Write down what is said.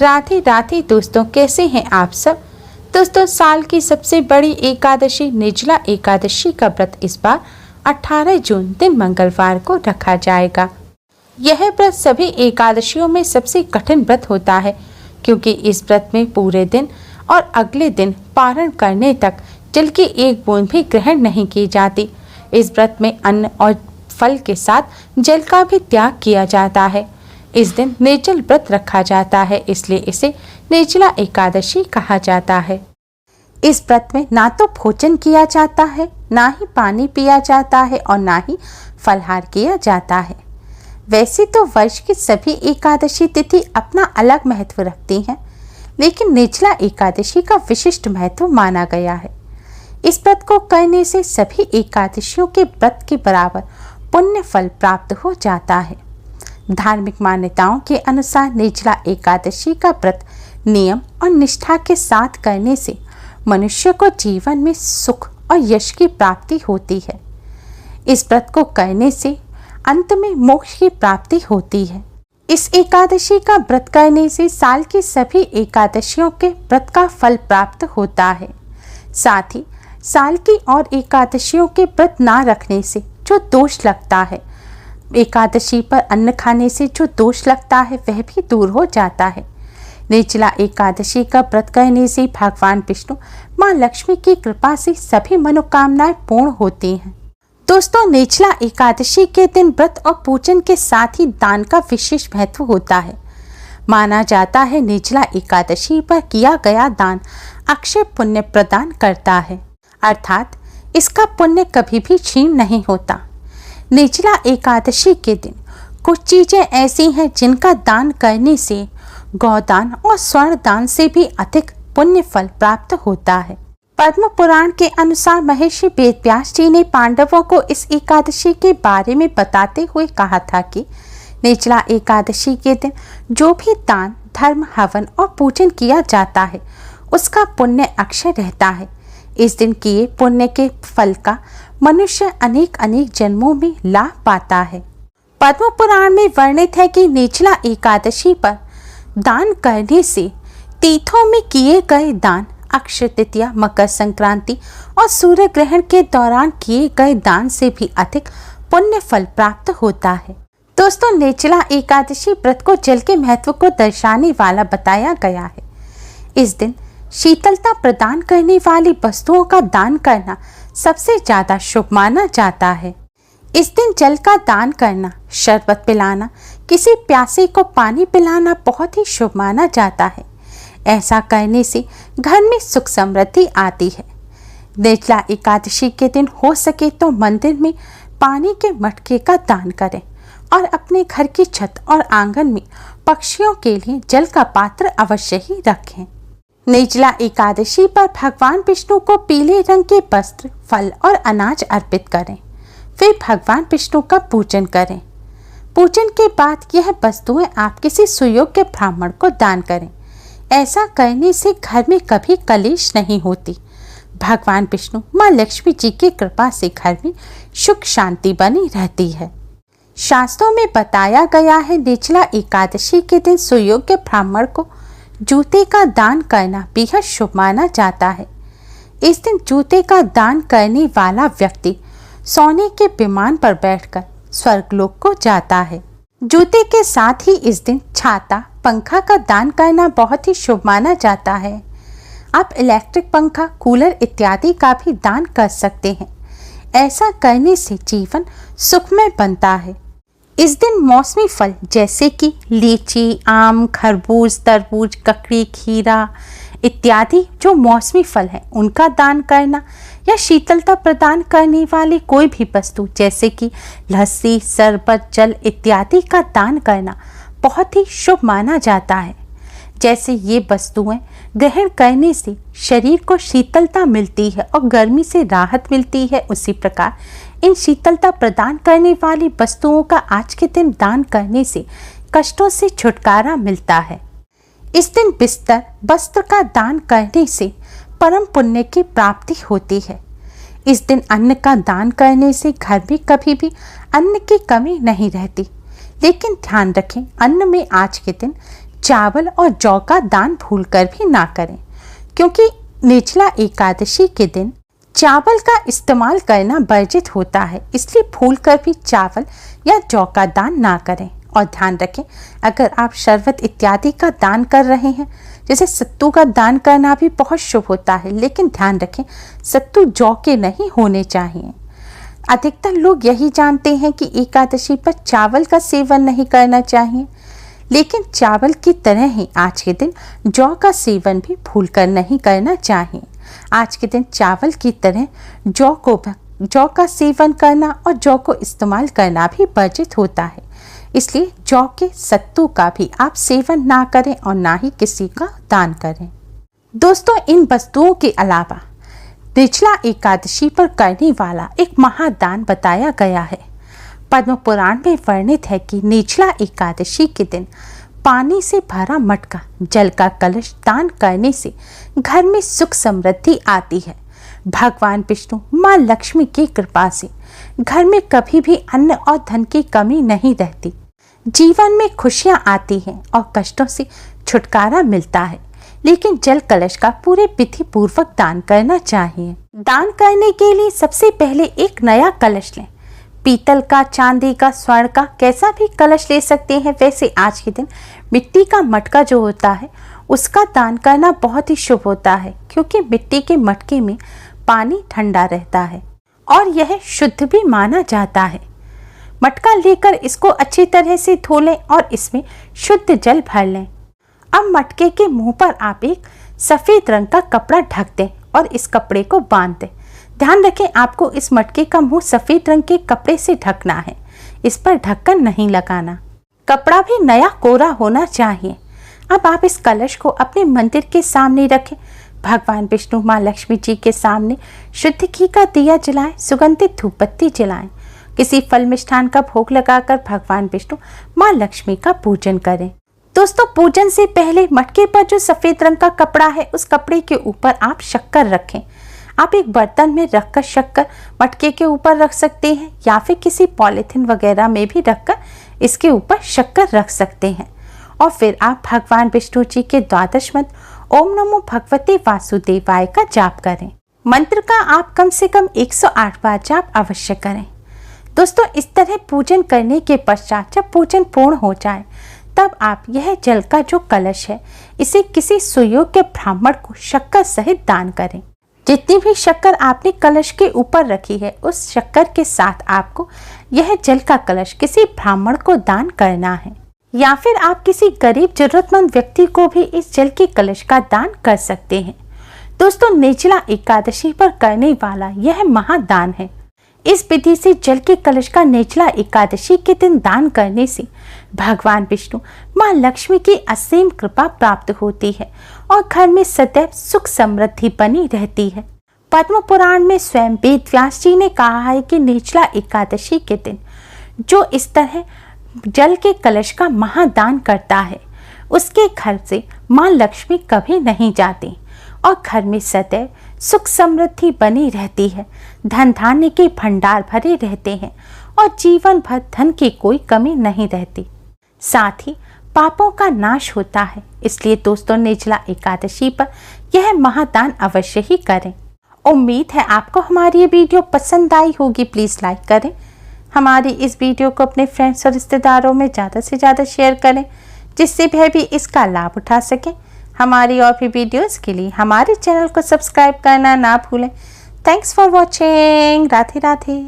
राधे राधे दोस्तों, कैसे हैं आप सब। दोस्तों, साल की सबसे बड़ी एकादशी निर्जला एकादशी का व्रत इस बार 18 जून दिन मंगलवार को रखा जाएगा। यह व्रत सभी एकादशियों में सबसे कठिन व्रत होता है, क्योंकि इस व्रत में पूरे दिन और अगले दिन पारण करने तक जल की एक बूंद भी ग्रहण नहीं की जाती। इस व्रत में अन्न और फल के साथ जल का भी त्याग किया जाता है। इस दिन निर्जल व्रत रखा जाता है, इसलिए इसे निर्जला एकादशी कहा जाता है। इस व्रत में ना तो भोजन किया जाता है, ना ही पानी पिया जाता है और ना ही फलाहार किया जाता है। वैसे तो वर्ष की सभी एकादशी तिथि अपना अलग महत्व रखती हैं, लेकिन निर्जला एकादशी का विशिष्ट महत्व माना गया है। इस व्रत को करने से सभी एकादशियों के व्रत के बराबर पुण्य फल प्राप्त हो जाता है। धार्मिक मान्यताओं के अनुसार निर्जला एकादशी का व्रत नियम और निष्ठा के साथ करने से मनुष्य को जीवन में सुख और यश की प्राप्ति होती है। इस व्रत को करने से अंत में मोक्ष की प्राप्ति होती है। इस एकादशी का व्रत करने से साल की सभी एकादशियों के व्रत का फल प्राप्त होता है। साथ ही साल की और एकादशियों के व्रत ना रखने से जो दोष लगता है, एकादशी पर अन्न खाने से जो दोष लगता है, वह भी दूर हो जाता है। निर्जला एकादशी का व्रत करने से भगवान विष्णु माँ लक्ष्मी की कृपा से सभी मनोकामनाएं पूर्ण होती हैं। दोस्तों, निर्जला एकादशी के दिन व्रत और पूजन के साथ ही दान का विशेष महत्व होता है। माना जाता है निर्जला एकादशी पर किया गया दान अक्षय पुण्य प्रदान करता है, अर्थात इसका पुण्य कभी भी क्षीण नहीं होता। निर्जला एकादशी के दिन कुछ चीजें ऐसी हैं जिनका दान करने से गौदान और स्वर्ण दान से भी अधिक पुण्य फल प्राप्त होता है। पद्म पुराण के अनुसार महर्षि वेदव्यास जी ने पांडवों को इस एकादशी के बारे में बताते हुए कहा था कि निर्जला एकादशी के दिन जो भी दान, धर्म, हवन और पूजन किया जाता है, उसका पुण्य अक्षय रहता है। इस दिन किए पुण्य के फल का मनुष्य अनेक अनेक जन्मों में लाभ पाता है। पद्म पुराण में वर्णित है कि निर्जला एकादशी पर दान करने से तीर्थों में किए गए दान, अक्षय तृतीया, मकर संक्रांति और सूर्य ग्रहण के दौरान किए गए दान से भी अधिक पुण्य फल प्राप्त होता है। दोस्तों, निर्जला एकादशी व्रत को जल के महत्व को दर्शाने वाला बताया गया है। इस दिन शीतलता प्रदान करने वाली वस्तुओं का दान करना सबसे ज्यादा शुभ माना जाता है। इस दिन जल का दान करना, शरबत पिलाना, किसी प्यासे को पानी पिलाना बहुत ही शुभ माना जाता है। ऐसा करने से घर में सुख समृद्धि आती है। निर्जला एकादशी के दिन हो सके तो मंदिर में पानी के मटके का दान करें और अपने घर की छत और आंगन में पक्षियों के लिए जल का पात्र अवश्य ही रखें। निर्जला एकादशी पर भगवान विष्णु को पीले रंग के वस्त्र, फल और अनाज अर्पित करें। फिर भगवान विष्णु का पूजन करें। पूजन के बाद यह वस्तुएं आप किसी सुयोग्य ब्राह्मण को दान करें। ऐसा करने से घर में कभी कलेश नहीं होती। भगवान विष्णु माँ लक्ष्मी जी की कृपा से घर में सुख शांति बनी रहती है। शास्त्रों में बताया गया है, निर्जला एकादशी के दिन सुयोग्य ब्राह्मण को जूते का दान करना बेहद शुभ माना जाता है। इस दिन जूते का दान करने वाला व्यक्ति सोने के विमान पर बैठकर स्वर्गलोक को जाता है। जूते के साथ ही इस दिन छाता, पंखा का दान करना बहुत ही शुभ माना जाता है। आप इलेक्ट्रिक पंखा, कूलर इत्यादि का भी दान कर सकते हैं। ऐसा करने से जीवन सुखमय बनता है। इस दिन मौसमी फल जैसे कि लीची, आम, खरबूज, तरबूज, ककड़ी, खीरा इत्यादि जो मौसमी फल हैं, उनका दान करना या शीतलता प्रदान करने वाली कोई भी वस्तु जैसे कि लस्सी, शरबत, जल इत्यादि का दान करना बहुत ही शुभ माना जाता है। जैसे ये वस्तुएं ग्रहण करने से शरीर को शीतलता मिलती है और गर्मी से राहत मिलती है, उसी प्रकार इन शीतलता प्रदान करने वाली वस्तुओं का आज के दिन दान करने से कष्टों से छुटकारा मिलता है। इस दिन बिस्तर, वस्त्र का दान करने से परम पुण्य की प्राप्ति होती है। इस दिन अन्न का दान करने से घर में कभी भी अन्न की कमी नहीं रहती। लेकिन ध्यान रखें, अन्न में आज के दिन चावल और जौ का दान भूलकर भी ना करें, क्योंकि निर्जला एकादशी के दिन चावल का इस्तेमाल करना वर्जित होता है। इसलिए भूलकर भी चावल या जौ का दान ना करें। और ध्यान रखें, अगर आप शरबत इत्यादि का दान कर रहे हैं, जैसे सत्तू का दान करना भी बहुत शुभ होता है, लेकिन ध्यान रखें सत्तू जौ के नहीं होने चाहिए। अधिकतर लोग यही जानते हैं कि एकादशी पर चावल का सेवन नहीं करना चाहिए, लेकिन चावल की तरह ही आज के दिन जौ का सेवन भी भूलकर नहीं करना चाहिए। आज के दिन चावल की तरह जौ का सेवन करना और जौ को इस्तेमाल करना भी वर्जित होता है। इसलिए जौ के सत्तू का भी आप सेवन ना करें और ना ही किसी का दान करें। दोस्तों, इन वस्तुओं के अलावा निर्जला एकादशी पर करने वाला एक महादान बताया गया है। पद्म पुराण में वर्णित है कि निर्जला एकादशी के दिन पानी से भरा मटका, जल का कलश दान करने से घर में सुख समृद्धि आती है। भगवान विष्णु, माँ लक्ष्मी की कृपा से घर में कभी भी अन्न और धन की कमी नहीं रहती। जीवन में खुशियां आती हैं और कष्टों से छुटकारा मिलता है। लेकिन जल कलश का पूरे विधि पूर्वक दान करना चाहिए। दान करने के लिए सबसे पहले एक नया कलश लें। पीतल का, चांदी का, स्वर्ण का, कैसा भी कलश ले सकते हैं। वैसे आज के दिन मिट्टी का मटका जो होता है उसका दान करना बहुत ही शुभ होता है, क्योंकि मिट्टी के मटके में पानी ठंडा रहता है और यह शुद्ध भी माना जाता है। मटका लेकर इसको अच्छी तरह से धो लें और इसमें शुद्ध जल भर लें। अब मटके के मुंह पर आप एक सफेद रंग का कपड़ा ढक दें और इस कपड़े को बांध दें। ध्यान रखें, आपको इस मटके का मुंह सफेद रंग के कपड़े से ढकना है, इस पर ढक्कन नहीं लगाना। कपड़ा भी नया कोरा होना चाहिए। अब आप इस कलश को अपने मंदिर के सामने रखें। भगवान विष्णु, माँ लक्ष्मी जी के सामने शुद्ध घी का दिया जलाएं, सुगंधित धूप बत्ती जलाएं। किसी फल मिष्ठान का भोग लगाकर भगवान विष्णु, माँ लक्ष्मी का पूजन करें। दोस्तों, पूजन से पहले मटके पर जो सफेद रंग का कपड़ा है उस कपड़े के ऊपर आप शक्कर रखें। आप एक बर्तन में रखकर शक्कर मटके के ऊपर रख सकते हैं या फिर किसी पॉलिथीन वगैरह में भी रखकर इसके ऊपर शक्कर रख सकते हैं। और फिर आप भगवान विष्णु जी के द्वादश मंत्र ओम नमो भगवते वासुदेवाय का जाप करें। मंत्र का आप कम से कम 108 बार जाप अवश्य करें। दोस्तों, इस तरह पूजन करने के पश्चात जब पूजन पूर्ण हो जाए तब आप यह जल का जो कलश है इसे किसी सुयोग्य ब्राह्मण को शक्कर सहित दान करें। जितनी भी शक्कर आपने कलश के ऊपर रखी है उस शक्कर के साथ आपको यह जल का कलश किसी ब्राह्मण को दान करना है, या फिर आप किसी गरीब जरूरतमंद व्यक्ति को भी इस जल के कलश का दान कर सकते हैं। दोस्तों, निर्जला एकादशी पर करने वाला यह महादान है। इस विधि से जल के कलश का निर्जला एकादशी के दिन दान करने से भगवान विष्णु, माँ लक्ष्मी की असीम कृपा प्राप्त होती है और घर में सदैव सुख समृद्धि बनी रहती है। पद्म पुराण में स्वयं वेद व्यास जी ने कहा है कि निर्जला एकादशी के दिन जो इस तरह जल के कलश का महादान करता है उसके घर से माँ लक्ष्मी कभी नहीं जाती और घर में सदैव सुख समृद्धि बनी रहती है। धन धान्य के भंडार भरे रहते हैं और जीवन भर धन की कोई कमी नहीं रहती। साथ ही पापों का नाश होता है। इसलिए दोस्तों, निर्जला एकादशी पर यह महादान अवश्य ही करें। उम्मीद है आपको हमारी ये वीडियो पसंद आई होगी। प्लीज़ लाइक करें। हमारी इस वीडियो को अपने फ्रेंड्स और रिश्तेदारों में ज़्यादा से ज़्यादा शेयर करें, जिससे वह भी इसका लाभ उठा सकें। हमारी और भी वीडियोस के लिए हमारे चैनल को सब्सक्राइब करना ना भूलें। Thanks for watching. Radhe Radhe.